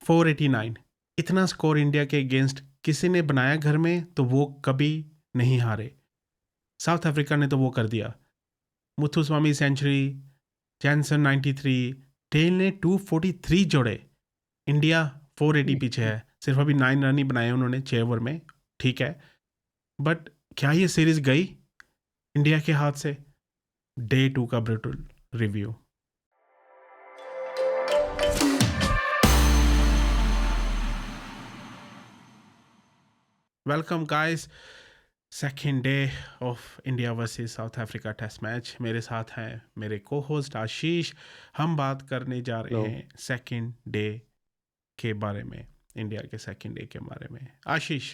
489। इतना score India के against किसी ने बनाया घर में तो वो कभी नहीं हारे। साउथ अफ्रीका ने तो वो कर दिया। मुथुस्वामी सेंचुरी, जैनसन 93, टेल ने 243 जोड़े। इंडिया 480 पीछे है, सिर्फ अभी 9 रन ही बनाए उन्होंने 6 ओवर में। ठीक है, बट क्या ये सीरीज गई इंडिया के हाथ से? डे 2 का brutal review. Welcome guys, second day of India versus South Africa test match. मेरे साथ हैं मेरे को होस्ट आशीष। हम बात करने जा रहे हेलो। हैं सेकेंड डे के बारे में, इंडिया के सेकेंड डे के बारे में। आशीष,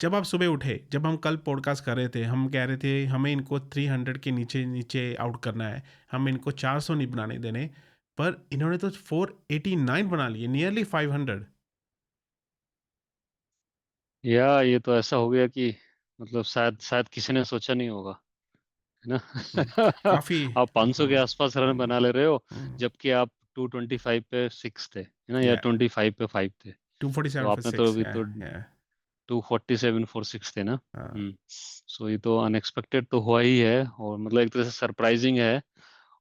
जब आप सुबह उठे, जब हम कल पॉडकास्ट कर रहे थे, हम कह रहे थे हमें इनको 300 के नीचे नीचे आउट करना है, हम इनको 400 नहीं बनाने देने, पर इन्होंने तो 489 बना लिए, नियरली 500। या ये तो ऐसा हो गया कि मतलब शायद शायद किसी ने सोचा नहीं होगा, है ना। काफ़ी। आप 500 के आसपास रन बना ले रहे हो, जबकि आप 225 पे 6 थे, है ना, या या 25 पे 5 थे। तो 247 for आपने तो 6, अभी या तो या 247 फॉर 6 थे ना। हाँ। सो ये तो अनएक्सपेक्टेड तो हुआ ही है, और मतलब एक तरह से सरप्राइजिंग है।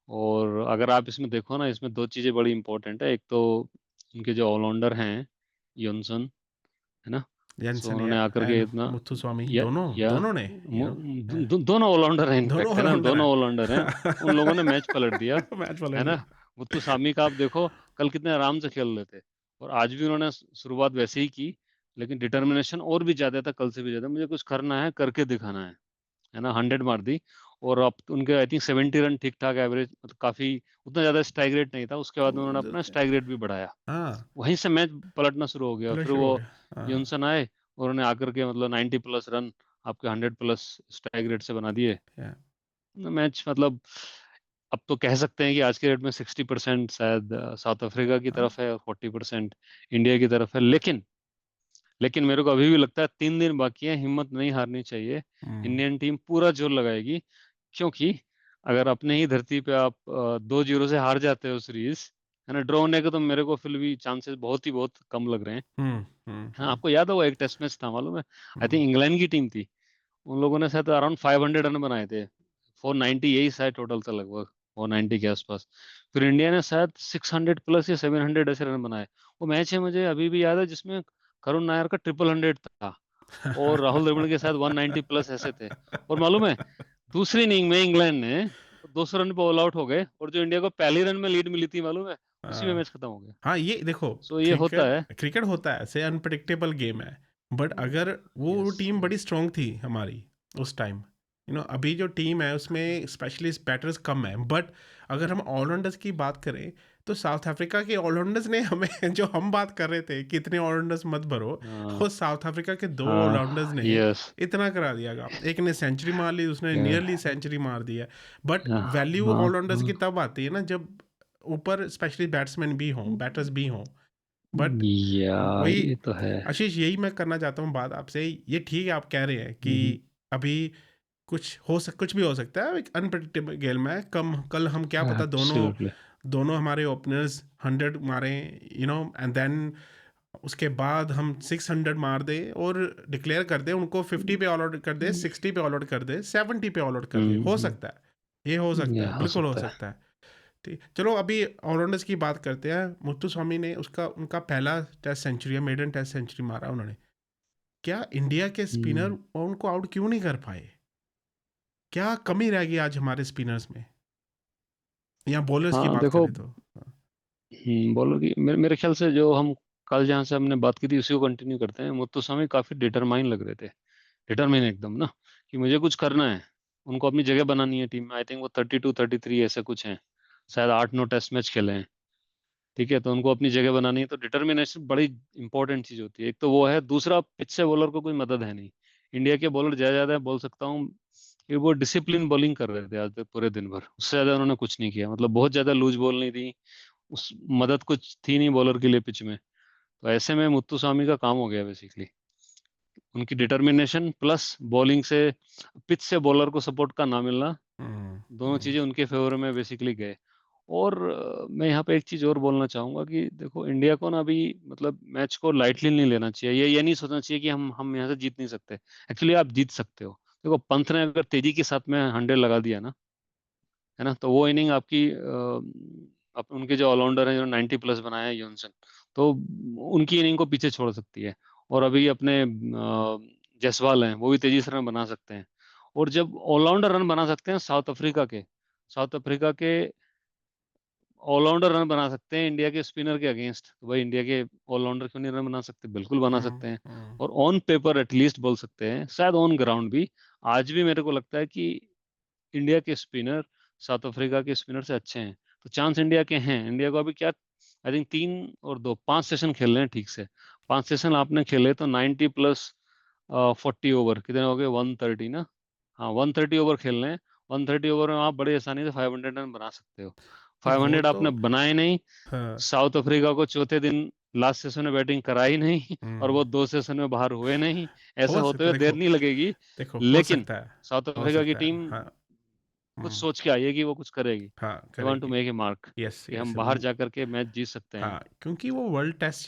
और अगर आप इसमें देखो ना, इसमें दो चीज़ें बड़ी इंपॉर्टेंट है। एक तो उनके जो ऑलराउंडर हैं, योनसन, है ना। सो जेनसन या उन्होंने आकर के एंड इतना, मुथुस्वामी, या दोनों या दोनों ने, दोनों ऑलराउंडर हैं, दोनों इनफैक्ट, है ना, ऑलराउंडर दोनों ऑलराउंडर हैं। उन लोगों ने हैं। मैच पलट दिया, मैच वाले है ना। दिया। मुत्तु सामी का आप देखो, कल कितने आराम से खेल रहे थे, और आज भी उन्होंने शुरुआत वैसे ही की, लेकिन डिटर्मिनेशन और भी ज्यादा था, कल से भी ज्यादा। मुझे कुछ करना है, करके दिखाना है ना। 100 मार दी। और अब उनके आई थिंक 70 रन ठीक ठाक एवरेज, मतलब काफी, उतना ज्यादा स्ट्राइक रेट नहीं था। उसके बाद में उन्होंने अपना स्ट्राइक रेट भी बढ़ाया। हाँ, वहीं से मैच पलटना शुरू हो गया। प्ले फिर शुरू हो वो गया। हाँ, यूनसन आए, और उन्होंने आकर के मतलब 90 प्लस रन आपके 100 प्लस स्ट्राइक रेट से बना दिए। या मैच मतलब, अब तो कह सकते हैं कि आज के रेट में 60% शायद साउथ अफ्रीका की हाँ। तरफ है, और 40% इंडिया की तरफ है। लेकिन लेकिन मेरे को अभी भी लगता है 3 दिन बाकी है, हिम्मत नहीं हारनी चाहिए। हम्म, इंडियन टीम पूरा जोर लगाएगी, क्योंकि अगर अपने ही धरती पे आप 2-0 से हार जाते हो सीरीज, है ना, ड्रॉ होने के तो मेरे को फिर भी चांसेस बहुत ही बहुत कम लग रहे हैं। हम्म, हम्म, हाँ, आपको याद है वो एक टेस्ट मैच था, मालूम है, आई हम्म। थिंक इंग्लैंड की टीम थी। उन लोगों ने शायद अराउंड 500 रन बनाए थे, 490, यही शायद टोटल था लगभग, 490 के आसपास। फिर इंडिया ने शायद 600 प्लस या 700 ऐसे रन बनाए। वो मैच है, मुझे अभी भी याद है, जिसमें करुण नायर का 100 था, और राहुल द्रविड़ के साथ 190 प्लस ऐसे थे। और मालूम है, दूसरी इनिंग में इंग्लैंड ने 200 रन पे ऑल आउट हो गए, और जो इंडिया को पहली रन में लीड मिली थी, मालूम है, उसी में हाँ, मैच खत्म हो गया। हाँ, ये देखो, सो ये होता क्रिकेट है। क्रिकेट होता है ऐसे, अनप्रडिक्टेबल गेम है। बट अगर वो यस, टीम बड़ी यस। स्ट्रांग थी हमारी उस टाइम, अभी जो टीम है उसमें स्पेशलिस्ट बैटर्स कम है, बट अगर हम ऑलराउंडर्स की बात करें तो साउथ अफ्रीका के ऑलराउंडर्स ने हमें जो हम बात कर रहे थे कि इतने ऑलराउंडर्स मत भरो, वो साउथ अफ्रीका के दो ऑलराउंडर्स ने यस। इतना करा दिया गा। एक ने सेंचुरी मार ली, उसने नियरली सेंचुरी मार दी है। बट वैल्यू हाँ, ऑलराउंडर्स की तब आती है ना जब ऊपर स्पेशली बैट्समैन भी हों, बैटर्स भी हों। बट या वही ये तो है। आशीष, यही मैं करना चाहता हूँ बात आपसे। ये ठीक है, आप कह रहे हैं कि हम्म, अभी कुछ भी हो सकता है, एक अनप्रडिक्टेबल गेम में। कम कल हम क्या पता, दोनों एब्सोल्युटली। दोनों हमारे ओपनर्स 100 मारे, एंड देन उसके बाद हम 600 मार दे और डिक्लेयर कर दे उनको, 50 पे ऑल आउट कर दे, 60 पे ऑल आउट कर दे, 70 पे ऑल आउट कर दे। हो सकता है, ये हो सकता ये है, हो बिल्कुल हो सकता है। सकता है। ठीक, चलो अभी ऑलराउंडर्स की बात करते हैं। मुत्तु स्वामी ने उसका उनका पहला test century, maiden test century मारा उन्होंने। क्या इंडिया के स्पिनर हम्म, उनको आउट क्यों नहीं कर पाए? क्या कमी रह गई आज हमारे स्पिनर्स में, या बॉलर्स की हाँ बात देखो, करें तो? हाँ। बोलो कि मेरे ख्याल से जो हम कल जहाँ से हमने बात की थी, उसी को कंटिन्यू करते हैं। मुत्तुस्वामी काफी डिटरमाइन लग रहे थे, डिटरमाइन एकदम ना, कि मुझे कुछ करना है। उनको अपनी जगह बनानी है टीम में। आई थिंक वो 32-33 ऐसे कुछ हैं, शायद 8-9 टेस्ट मैच खेले हैं। ठीक है, तो उनको अपनी जगह बनानी है, तो डिटर्मिनेशन बड़ी इंपॉर्टेंट चीज होती है। एक तो वो है, दूसरा पिच से बॉलर को कोई मदद है नहीं। इंडिया के बॉलर ज्यादा ज्यादा बोल सकता हूँ कि वो डिसिप्लिन बॉलिंग कर रहे थे आज तक पूरे दिन भर, उससे ज्यादा उन्होंने कुछ नहीं किया। मतलब बहुत ज्यादा लूज बॉल नहीं दी, उस मदद कुछ थी नहीं बॉलर के लिए पिच में। तो ऐसे में मुत्तुस्वामी का काम हो गया बेसिकली। उनकी डिटर्मिनेशन प्लस बॉलिंग से, पिच से बॉलर को सपोर्ट का ना मिलना, हम्म, दोनों चीजें उनके फेवर में बेसिकली गए। और मैं यहाँ पे एक चीज और बोलना चाहूंगा कि देखो इंडिया को ना अभी मतलब मैच को लाइटली नहीं लेना चाहिए, ये नहीं सोचना चाहिए कि हम यहाँ से जीत नहीं सकते। एक्चुअली आप जीत सकते हो। देखो पंत ने अगर तेजी के साथ में 100 लगा दिया ना, है ना, तो वो इनिंग आपकी उनके जो ऑलराउंडर हैं जो 90 प्लस बनाए हैं यूनसन, तो उनकी इनिंग को पीछे छोड़ सकती है। और अभी अपने जायसवाल हैं, वो भी तेजी से रन बना सकते हैं। और जब ऑलराउंडर रन बना सकते हैं साउथ अफ्रीका के ऑलराउंडर रन बना सकते हैं इंडिया के स्पिनर के अगेंस्ट, तो भाई इंडिया के ऑलराउंडर क्यों नहीं रन बना सकते? बिल्कुल बना सकते हैं। हम्म। और ऑन पेपर एटलीस्ट बोल सकते हैं, शायद ऑन ग्राउंड भी आज भी मेरे को लगता है कि इंडिया के स्पिनर साउथ अफ्रीका के स्पिनर से अच्छे हैं। तो चांस इंडिया के हैं। इंडिया को अभी क्या, आई थिंक 3 और 2 5 सेशन खेल रहे हैं ठीक से। 5 सेशन आपने खेले तो 90 प्लस 40 ओवर कितने हो गए? 130 ना। हाँ 130 ओवर खेल रहे हैं। 130 ओवर में आप बड़ी आसानी से 500 रन बना सकते हो। नहीं, वो 500 तो आपने बनाए नहीं। हाँ। साउथ अफ्रीका को चौथे दिन लास्ट सेशन में बैटिंग कराई नहीं और हम्म। वो 2 सेशन में बाहर हुए नहीं। ऐसा हो होते सकता हुए है, देर देखो। नहीं लगेगी। देखो, हो लेकिन सकता है। साउथ हो अफ्रीका की सकता है, टीम हाँ। कुछ हम्म। सोच के आई है कि वो कुछ करेगी। हाँ, दे वांट टू करेगी। मेक ए मार्क यस, कि हम यस। बाहर जा करके मैच जीत सकते हैं। हाँ, क्योंकि वो वर्ल्ड टेस्ट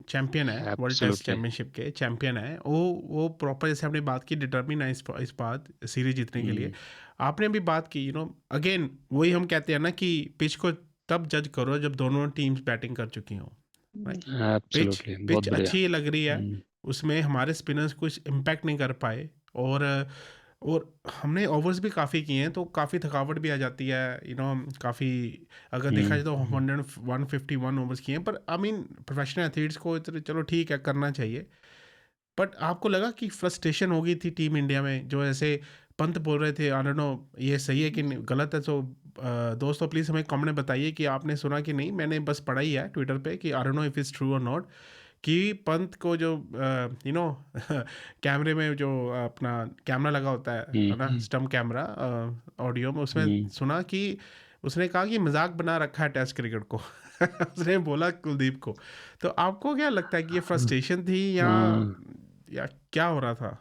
चैंपियन है, वर्ल्ड टेस्ट एब्सोल्युटली। चैंपियनशिप के चैंपियन है वो प्रॉपर, जैसे आपने बात की, डिटर्मिन है इस बात सीरीज जीतने के लिए। हम्म। आपने भी बात की, अगेन वही हम कहते हैं ना कि पिच को तब जज करो जब दोनों टीम्स बैटिंग कर चुकी हों। राइट। पिच एब्सोल्युटली, बहुत पिच बढ़िया। अच्छी लग रही है, हम्म। उसमें हमारे स्पिनर्स कुछ इम्पैक्ट नहीं कर पाए। और और हमने ओवर्स भी काफ़ी किए हैं, तो काफ़ी थकावट भी आ जाती है, काफ़ी। अगर देखा जाए तो हम्म। 151 ओवर्स किए हैं, पर आई मीन प्रोफेशनल एथलीट्स को चलो ठीक है, करना चाहिए। बट आपको लगा कि फ्रस्ट्रेशन हो गई थी टीम इंडिया में, जो ऐसे पंत बोल रहे थे, आई डोंट नो ये सही है कि गलत है, तो दोस्तों प्लीज़ हमें कमेंट में बताइए कि आपने सुना कि नहीं। मैंने बस पढ़ा ही है ट्विटर पे कि I don't know if is true और नॉट, कि पंत को जो कैमरे में जो अपना कैमरा लगा होता है ना, हम्म। स्टम्प कैमरा, ऑडियो में, उसमें हम्म। सुना कि उसने कहा कि मजाक बना रखा है टेस्ट क्रिकेट को। उसने बोला कुलदीप को। तो आपको क्या लगता है कि ये फ्रस्ट्रेशन थी, हाँ। या क्या हो रहा था?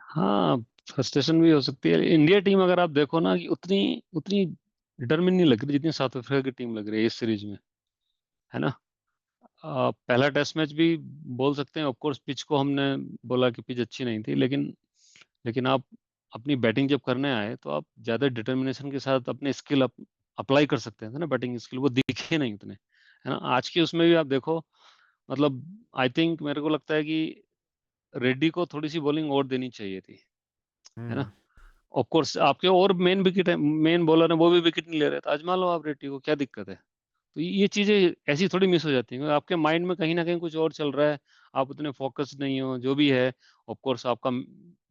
हाँ, फ्रस्ट्रेशन भी हो सकती है। इंडिया टीम अगर आप देखो ना कि उतनी उतनी डिटर्मिन नहीं लग रही जितनी साउथ अफ्रीका की टीम लग रही है इस सीरीज में, है ना। पहला टेस्ट मैच भी बोल सकते हैं, ऑफ कोर्स पिच को हमने बोला कि पिच अच्छी नहीं थी, लेकिन आप अपनी बैटिंग जब करने आए तो आप ज्यादा डिटर्मिनेशन के साथ अपने स्किल अप्लाई कर सकते हैं ना, बैटिंग स्किल वो दिखे नहीं उतने, है ना। आज की उसमें भी आप देखो, मतलब आई थिंक मेरे को लगता है कि रेड्डी को थोड़ी सी बॉलिंग और देनी चाहिए थी, है ना। हम्म। ऑफ कोर्स आपके और मेन विकेट है, मेन बॉलर है, वो भी विकेट नहीं ले रहे, तो आजमा लो आप रेड्डी को, क्या दिक्कत है? तो ये चीजें ऐसी थोड़ी मिस हो जाती हैं, आपके माइंड में कहीं ना कहीं कुछ और चल रहा है, आप उतने फोकस नहीं हो जो भी है। ऑफ कोर्स आपका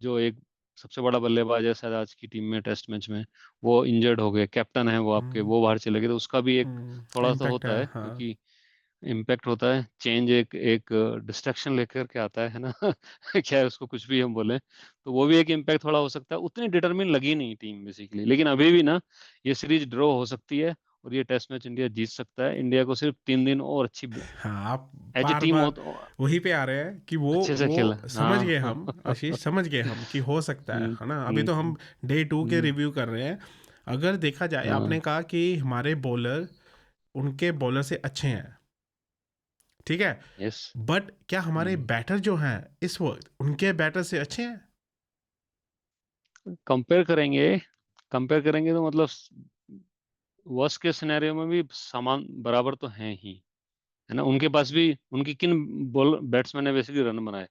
जो एक सबसे बड़ा बल्लेबाज है शायद आज की टीम में टेस्ट मैच में, वो इंजर्ड हो गए, कैप्टन है वो आपके, हम्म। वो बाहर चले गए, तो उसका भी एक थोड़ा सा इम्पैक्ट होता है, है, हाँ। क्योंकि इम्पैक्ट होता है, चेंज एक एक डिस्ट्रक्शन लेकर के आता है ना। क्या है उसको, कुछ भी हम बोले, तो वो भी एक इम्पैक्ट थोड़ा हो सकता है। उतनी डिटरमिन लगी नहीं टीम बेसिकली, लेकिन अभी भी ना ये सीरीज ड्रॉ हो सकती है और ये टेस्ट मैच इंडिया जीत सकता है। इंडिया को सिर्फ 3 दिन और अच्छी हाँ, आप एज ए बार टीम हो बार तो वहीं पे आ रहे हैं कि वो अच्छे से वो खेला। समझ गए हाँ। हम, आशीष, समझ गए हम कि हो सकता है ना। अभी तो हम्म। हम डे 2 के हम्म। रिव्यू कर रहे हैं। अगर देखा जाए, आपने हाँ। कहा कि हमारे बॉलर उनके बॉलर से अच्छे हैं, ठीक है। यस। बट क्या हमारे बैटर जो हैं इस वक्त उनके बैटर से अच्छे हैं? कंपेयर करेंगे, कंपेयर करेंगे तो मतलब वर्स्ट के सिनेरियो में भी समान बराबर तो हैं ही, है ना। उनके पास भी उनकी किन बॉल बैट्समैन ने बेसिकली रन बनाए?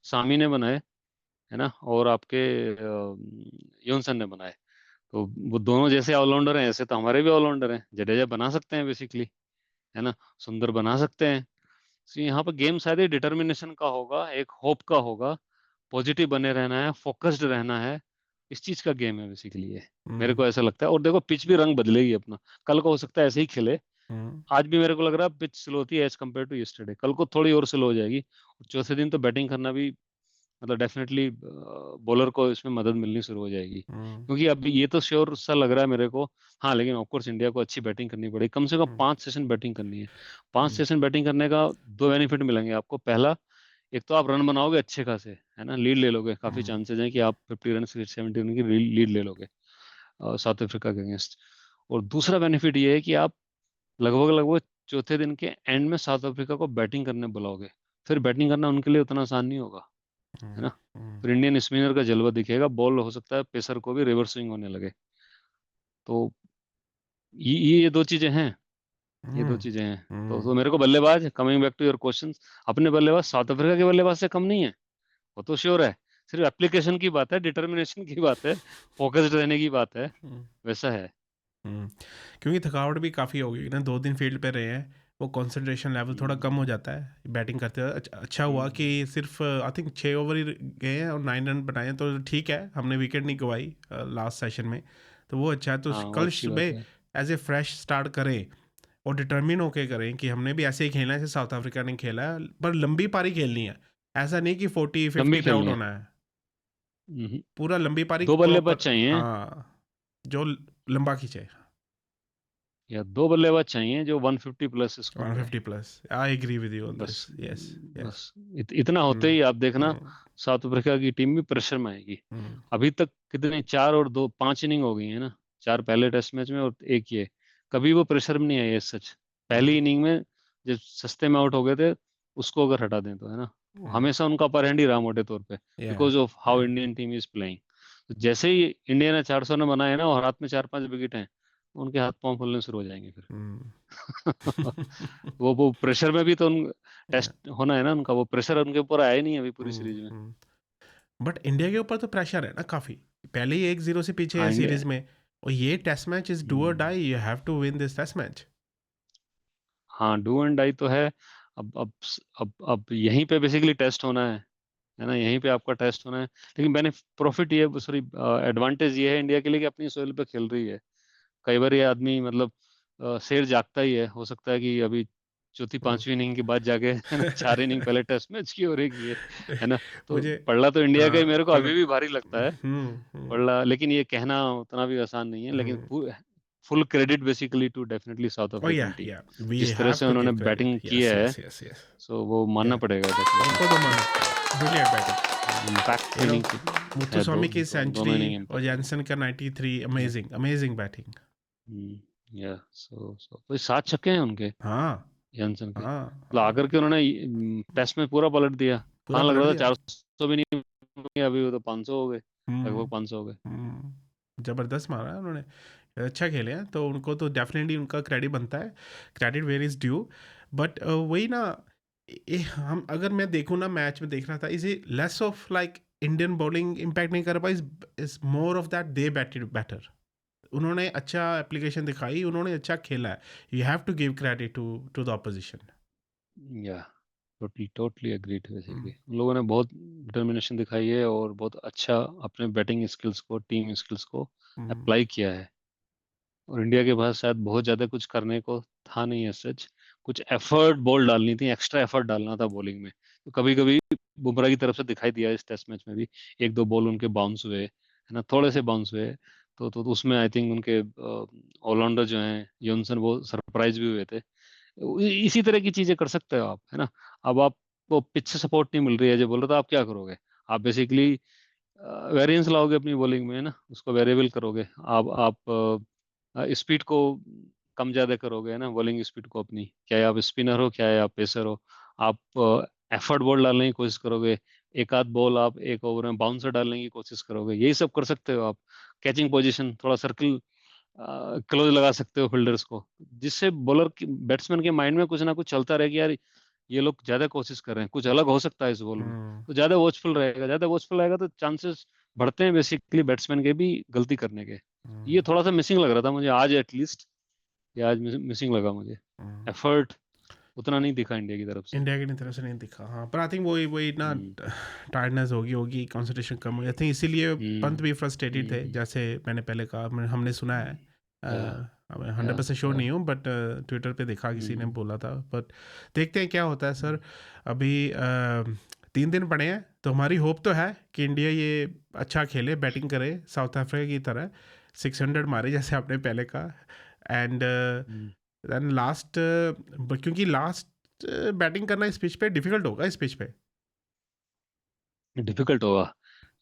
सामी ने बनाए, है ना, और आपके यूनसन ने बनाए। तो वो दोनों जैसे ऑलराउंडर हैं, ऐसे तो हमारे भी ऑलराउंडर हैं, जडेजा बना सकते हैं बेसिकली, है ना, सुंदर बना सकते हैं। तो यहाँ पर गेम शायद डिटर्मिनेशन का होगा, एक होप का होगा, पॉजिटिव बने रहना है, फोकस्ड रहना है, इस चीज का गेम है बेसिकली ये। मेरे हम्म। को ऐसा लगता है। और देखो पिच भी रंग बदलेगी अपना, कल को हो सकता है ऐसे ही खेले। हम्म। आज भी मेरे को लग रहा है पिच स्लो थी एज कम्पेयर टू यस्टरडे, कल को थोड़ी और स्लो हो जाएगी। और चौथे दिन तो बैटिंग करना भी मतलब डेफिनेटली बॉलर को इसमें मदद मिलनी शुरू हो जाएगी, हम्म। क्योंकि अब ये तो श्योर सा लग रहा है मेरे को। हाँ लेकिन ऑफकोर्स इंडिया को अच्छी बैटिंग करनी पड़ेगी, कम से कम हम्म। 5 सेशन बैटिंग करनी है। पांच हम्म। सेशन बैटिंग करने का दो बेनिफिट मिलेंगे आपको। पहला, एक तो आप रन बनाओगे अच्छे खासे, है ना, लीड ले लोगे, काफी हम्म। चांसेस हैं कि आप 50 रन 70 रन की लीड ले लोगे साउथ अफ्रीका के अगेंस्ट। और दूसरा बेनिफिट ये है कि आप लगभग लगभग चौथे दिन के एंड में साउथ अफ्रीका को बैटिंग करने बुलाओगे, फिर बैटिंग करना उनके लिए उतना आसान नहीं होगा, है हम्म, ना। हम्म, फिर इंडियन स्पिनर का जलवा दिखेगा, बॉल हो सकता है पेसर को भी रिवर्स स्विंग होने लगे। तो ये दो चीजें हैं, ये दो हम्म, चीजें हैं। तो हम्म, मेरे को बल्लेबाज, coming back to your question, अपने बल्लेबाज साउथ अफ्रीका के बल्लेबाज से कम नहीं है, वो तो श्योर है। सिर्फ एप्लीकेशन की बात है, डिटर्मिनेशन की बात है, फोकस्ड रहने की बात है, हम्म, वैसा है। हम्म। क्योंकि थकावट भी काफ़ी हो गई ना, 2 दिन फील्ड पे रहे हैं, वो कंसंट्रेशन लेवल थोड़ा कम हो हम्म, जाता है बैटिंग करते हुए। अच्छा हुआ हम्म, कि सिर्फ आई थिंक 6 ओवर ही गए हैं और 9 रन बनाए हैं, तो ठीक है, हमने विकेट नहीं गवाई लास्ट सेशन में, तो वो अच्छा है। तो हाँ वो कल अच्छी बात सुबह है। एज ए फ्रेश स्टार्ट करें और डिटर्मिन होके करें कि हमने भी ऐसे ही खेलना है जैसे साउथ अफ्रीका ने खेला है, पर लंबी पारी खेलनी है। ऐसा नहीं कि 40-50 लंबी पे आउट खेलनी है। होना है, हम्म, पूरा लंबी पारी दो बल्लेबाज प्रॉपर। चाहिए, हाँ, जो लंबा खींचे। या दो बल्लेबाज चाहिए जो 150 प्लस स्कोर करे। 150 plus, I agree with you on बस, दिस। Yes, yes. बस इतना होते ही आप देखना हम्म, साउथ अफ्रीका की टीम भी प्रेशर में आएगी। हम्म, अभी तक कितने, 4 और 2, 5 इनिंग हो गई है ना, 4 पहले टेस्ट मैच में और एक ये, कभी वो प्रेशर में नहीं आई है सच। पहली इनिंग में जब सस्ते में आउट हो गए थे, उसको अगर हटा दें तो, है ना, हमेशा उनका अपर हैंड ही रहा मोटे तौर पे, या बिकॉज ऑफ हाउ या इंडियन टीम इज प्लेइंग। जैसे ही इंडिया ने 400 रन बनाए ना और हाथ में 4-5 विकेट हैं, उनके हाथ पांव फूलने शुरू हो जाएंगे फिर। वो प्रेशर में भी तो उन, टेस्ट होना है ना उनका, वो प्रेशर उनके ऊपर आया ही नहीं है अभी पूरी सीरीज में। बट इंडिया के ऊपर तो प्रेशर है ना काफ़ी, पहले ही 1-0 से पीछे हाँ है इंडिया। सीरीज में, और ये टेस्ट मैच इज डू और hmm, die, you have to win this test match. हाँ डू एंड डाई तो है। अब यहीं पे बेसिकली टेस्ट होना है ना, यहीं पे आपका टेस्ट होना है। लेकिन मैंने प्रॉफिट ये, सॉरी, एडवांटेज ये है इंडिया के लिए कि अपनी सोइल पे खेल रही है। कई बार ये आदमी मतलब शेर जागता ही है, हो सकता है कि अभी चौथी पांचवी इनिंग के बाद जाके है ना 4 इनिंग पहले टेस्ट मैच की हो रही है ना। तो मुझे पढ़ला तो इंडिया का ही मेरे को पर अभी भी भारी लगता है, हम्म, पढ़ला, लेकिन ये कहना उतना भी आसान नहीं है। लेकिन hmm, full credit basically to definitely south oh yeah, African team, yeah, we जिस तरह have से to उन्होंने give credit. बैटिंग की Yes, है, yes, yes, yes. सो वो मानना Yeah, पड़ेगा डेफिनेटली। उनको तो मानना पड़ेगा, brilliant batting. Impact You know, inning है, मुत्तुस्वामी की दोनों सेंचुरी इनिंग और इम्पैक्ट। जैनसन का 93, अमेजिंग अमेजिंग बैटिंग। या सो तो 7 छक्के हैं उनके, हाँ, जॉनसन के, हाँ, मतलब हाँ, आकर के उन्होंने टेस्ट में पूरा पलट दिया। पूरा हाँ लग पलट रहा था दिया। 400 भी नहीं होंगे, अभी वो तो 500 हो गए, लगभग हम्म, 500 हो गए। जबरदस्त मारा है उन्होंने, अच्छा खेले हैं, तो उनको तो डेफिनेटली उनका क्रेडिट बनता है, credit where is due. But वही ना, हम अगर मैं देखूँ ना, मैच में देख रहा था, is a less of like Indian bowling impact नहीं कर पाई, is more of that they batted better. उन्होंने अच्छा एप्लीकेशन दिखाई, उन्होंने अच्छा खेला है, you have to give credit to to the opposition. Yeah totally totally agreed, basically उन लोगों ने बहुत डिटर्मिनेशन दिखाई है और बहुत अच्छा अपने बैटिंग स्किल्स को, टीम स्किल्स को अप्लाई किया है। और इंडिया के पास शायद बहुत ज्यादा कुछ करने को था नहीं है सच, कुछ एफर्ट बॉल डालनी थी, एक्स्ट्रा एफर्ट डालना था बॉलिंग में। तो कभी कभी बुमराह की तरफ से दिखाई दिया इस टेस्ट मैच में भी, एक दो बॉल उनके बाउंस हुए, है ना, थोड़े से बाउंस हुए। तो उसमें आई थिंक उनके ऑलराउंडर जो हैं जॉनसन, वो सरप्राइज भी हुए थे। इसी तरह की चीजें कर सकते हो आप, है ना। अब आपको पिच से सपोर्ट नहीं मिल रही है जो बोल रहा था, आप क्या करोगे? आप बेसिकली वेरिएंस लाओगे अपनी बॉलिंग में, है ना, उसको वेरिएबल करोगे। आप स्पीड को कम ज्यादा करोगे, है ना, बॉलिंग स्पीड को अपनी, चाहे आप स्पिनर हो चाहे आप पेसर हो। आप एफर्ट बॉल डालने की कोशिश करोगे, एक आध बॉल आप एक ओवर में बाउंसर डालने की कोशिश करोगे, यही सब कर सकते हो आप। कैचिंग पोजीशन, थोड़ा सर्कल क्लोज लगा सकते हो फील्डर्स को, जिससे बॉलर की, बैट्समैन के माइंड में कुछ ना कुछ चलता रहे कि यार ये लोग ज्यादा कोशिश कर रहे हैं, कुछ अलग हो सकता है इस बॉल में। तो ज्यादा वॉचफुल रहेगा, ज्यादा वॉचफुल रहेगा तो चांसेस बढ़ते हैं बेसिकली बैट्समैन के भी गलती करने के। ये थोड़ा सा मिसिंग लग रहा था मुझे आज एटलीस्ट, ये आज मिसिंग लगा मुझे, एफर्ट उतना नहीं दिखा इंडिया की तरफ से। इंडिया की तरफ से नहीं दिखा, हाँ, पर आई थिंक वही वही ना, हम्म, टायर्डनेस होगी होगी कंसंट्रेशन कम हुई, आई थिंक इसीलिए पंत हम्म, भी फ्रस्ट्रेटेड थे, हम्म, जैसे मैंने पहले कहा, हमने सुना है, या 100% श्योर नहीं हूँ, बट ट्विटर पे देखा, किसी ने हम्म, बोला था, बट देखते हैं क्या होता है सर। अभी 3 दिन पड़े हैं, तो हमारी होप तो है कि इंडिया ये अच्छा खेले, बैटिंग करे साउथ अफ्रीका की तरह, 600 मारे जैसे आपने पहले कहा, एंड हम्म। देन लास्ट, क्योंकि लास्ट बैटिंग करना इस पिच पे डिफिकल्ट होगा, इस पिच पे। डिफिकल्ट होगा,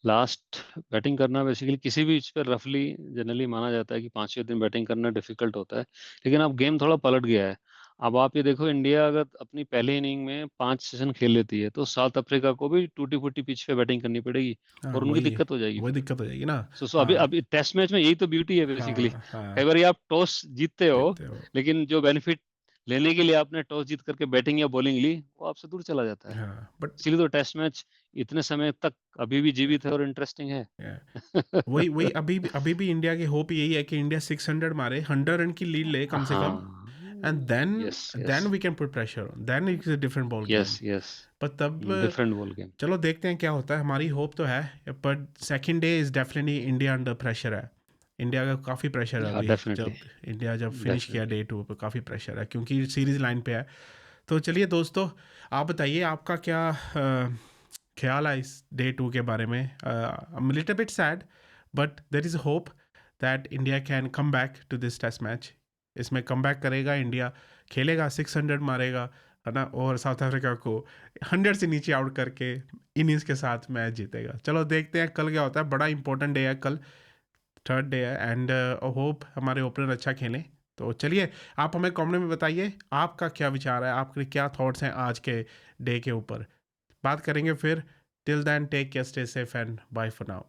लास्ट बैटिंग करना बेसिकली किसी भी पिच पे रफली जनरली माना जाता है कि 5-6 दिन बैटिंग करना डिफिकल्ट होता है, लेकिन अब गेम थोड़ा पलट गया है। अब आप ये देखो, इंडिया अगर अपनी पहले इनिंग में 5 सेशन खेल लेती है तो साउथ अफ्रीका को भी टूटी फूटी पिच पे बैटिंग करनी पड़ेगी हाँ और उनकी वही है, दिक्कत हो जाएगी वही फिर। दिक्कत हो जाएगी ना। सो अभी हाँ अभी टेस्ट मैच में यही तो ब्यूटी है बेसिकली। हाँ कई हाँ, बार आप टॉस जीतते हो, देखते हो। लेकिन जो बेनिफिट लेने के लिए आपने टॉस जीत करके बैटिंग या बॉलिंग ली, वो आपसे दूर चला जाता है। हाँ बट इसीलिए तो टेस्ट मैच इतने समय तक अभी भी जीवित है और इंटरेस्टिंग है। वही वही अभी भी इंडिया की होप यही है कि इंडिया 600 मारे, 100 रन की लीड ले कम से कम, हाँ, and then yes yes then we can put pressure, then it's a different ball game. Yes yes, पर तब डिफरेंट बॉल गेम। चलो देखते हैं क्या होता है, हमारी होप तो है। But second day is definitely India under pressure है। इंडिया का काफ़ी प्रेशर है हाँ, अभी, डेफिनेटली जब फिनिश किया डेफिनेटली। डे 2 पे काफ़ी प्रेशर है क्योंकि सीरीज लाइन पे है। तो चलिए दोस्तों, आप बताइए आपका क्या ख्याल है इस डे 2 के बारे में। Little bit sad, but there is hope that India can come back to this test match. इसमें कम बैक करेगा इंडिया, खेलेगा 600 मारेगा, है ना, और साउथ अफ्रीका को 100 से नीचे आउट करके इनिंग्स के साथ मैच जीतेगा। चलो देखते हैं कल क्या होता है, बड़ा इंपॉर्टेंट डे है कल, थर्ड डे है, एंड होप हमारे ओपनर अच्छा खेलें। तो चलिए, आप हमें कमेंट में बताइए आपका क्या विचार है, आपके क्या थॉट्स हैं आज के डे के ऊपर। बात करेंगे फिर। Till then take care, stay safe and bye for now.